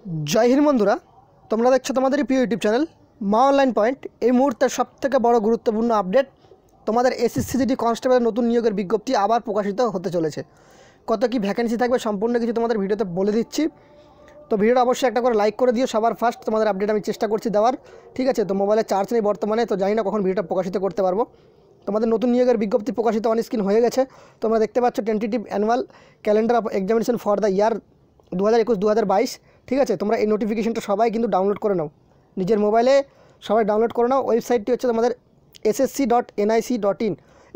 जय हिंद बंधुरा তোমরা দেখছো তোমাদের প্রিয় ইউটিউব চ্যানেল মা অনলাইন পয়েন্ট। এই মুহূর্তের সবথেকে বড় গুরুত্বপূর্ণ আপডেট, তোমাদের এসএসসি কনস্টেবলের নতুন নিয়োগের বিজ্ঞপ্তি আবার প্রকাশিত হতে চলেছে। কত কি ভ্যাকেন্সি থাকবে সম্পূর্ণ কিছু তোমাদের ভিডিওতে বলে দিচ্ছি। তো ভিডিওটা অবশ্যই একটা করে লাইক করে দিও। সবার ফার্স্ট তোমাদের আপডেট আমি চেষ্টা করছি দেওয়ার, ঠিক আছে। তো মোবাইলে চার্জ নেই বর্তমানে, তো জানি না কখন ভিডিওটা প্রকাশিত করতে পারবো। তোমাদের নতুন নিয়োগের বিজ্ঞপ্তি প্রকাশিত অন স্ক্রিন হয়ে গেছে। তোমরা দেখতে পাচ্ছ tentative annual calendar of examination for the year 2021-2022, ঠিক আছে। তোমরা এই নোটিফিকেশনটা সবাই কিন্তু ডাউনলোড করে নাও, নিজের মোবাইলে সবাই ডাউনলোড করে নাও। ওয়েবসাইটটি হচ্ছে তোমাদের ssc.nic.in,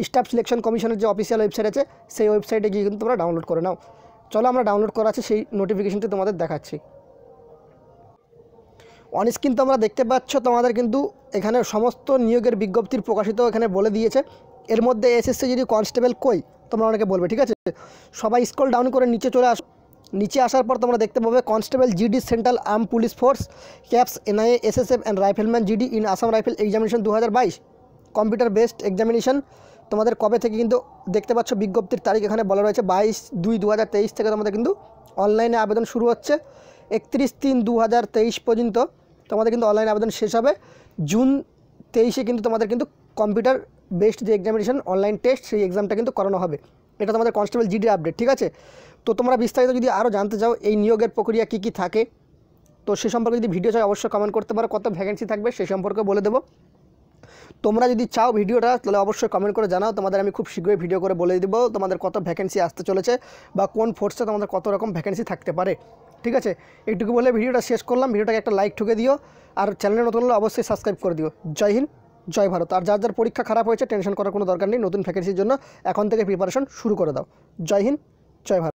স্টাফ সিলেকশন কমিশনের যে অফিসিয়াল ওয়েবসাইট আছে সেই ওয়েবসাইটে গিয়ে কিন্তু তোমরা ডাউনলোড করে নাও। চলো আমরা ডাউনলোড করা আছে সেই নোটিফিকেশনটি তোমাদের দেখাচ্ছি। অন স্ক্রিন তোমরা দেখতে পাচ্ছ তোমাদের কিন্তু এখানে সমস্ত নিয়োগের বিজ্ঞপ্তির প্রকাশিত এখানে বলে দিয়েছে। এর মধ্যে এসএসসি কনস্টেবল কই তোমরা অনেকে বলবে, ঠিক আছে। সবাই স্ক্রল ডাউন করে নিচে চলে আসো। নিচে আসার পর তোমরা দেখতে পাবে constable GD central arm police force caps NIA SSF and rifleman GD in Assam rifle examination 2022 computer based examination. তোমাদের কবে থেকে কিন্তু দেখতে পাচ্ছ বিজ্ঞপ্তির তারিখ এখানে বলা রয়েছে 22/2/2023 থেকে তোমাদের কিন্তু অনলাইনে আবেদন শুরু হচ্ছে। 31/3/2023 পর্যন্ত তোমাদের কিন্তু অনলাইন আবেদন শেষ হবে। জুন 23 কিন্তু তোমাদের কিন্তু কম্পিউটার বেসড যে এক্সামিনেশন অনলাইন টেস্ট সেই এক্সামটা কিন্তু করানো হবে। এটা তোমাদের কনস্টেবল জিডির আপডেট, ঠিক আছে। তো তোমরা বিস্তারিত যদি আরও জানতে চাও এই নিয়োগের প্রক্রিয়া কী কী থাকে, তো সে সম্পর্কে যদি ভিডিও চাই অবশ্যই কমেন্ট করতে পারো। কত ভ্যাকেন্সি থাকবে সেই সম্পর্কে বলে দেবো। তোমরা যদি চাও ভিডিওটা তাহলে অবশ্যই কমেন্ট করে জানাও, তোমাদের আমি খুব শীঘ্রই ভিডিও করে বলে দেবো তোমাদের কত ভ্যাকেন্সি আসতে চলেছে বা কোন ফোর্সে তোমাদের কত রকম ভ্যাকেন্সি থাকতে পারে, ঠিক আছে। এইটুকু বলে ভিডিওটা শেষ করলাম। ভিডিওটাকে একটা লাইক ঠুকে দিও, আর চ্যানেলে নতুন হলে অবশ্যই সাবস্ক্রাইব করে দিও। জয় হিন্দ, জয় ভারত। আর যার যার পরীক্ষা খারাপ হয়েছে টেনশন করার কোনো দরকার নেই, নতুন ভ্যাকেন্সির জন্য এখন থেকে প্রিপারেশন শুরু করে দাও। জয় হিন্দ, জয় ভারত।